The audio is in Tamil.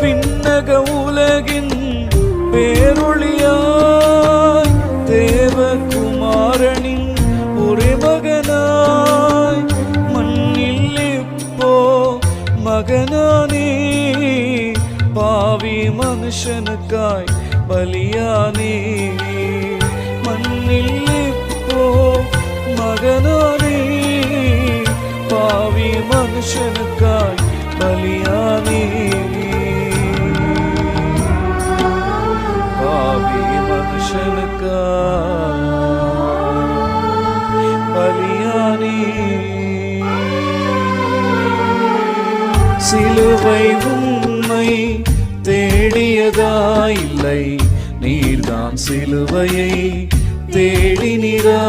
விண்ணக உலகின் பேரொளியாய் தேவகுமாரனின் ஒரே மகனாய் மண்ணில் இப்போ மகனானே பாவி மனுஷனுக்காய் பலியானே மண்ணில் இப்போ மகனானே பாவி மனுஷனுக்காய் பலியானே பாவி மனுஷனுக்காய் பலியானே சிலுவை உம்மை தேடியதாயில்லை நீர்தான் சிலுவையை தேடினீரா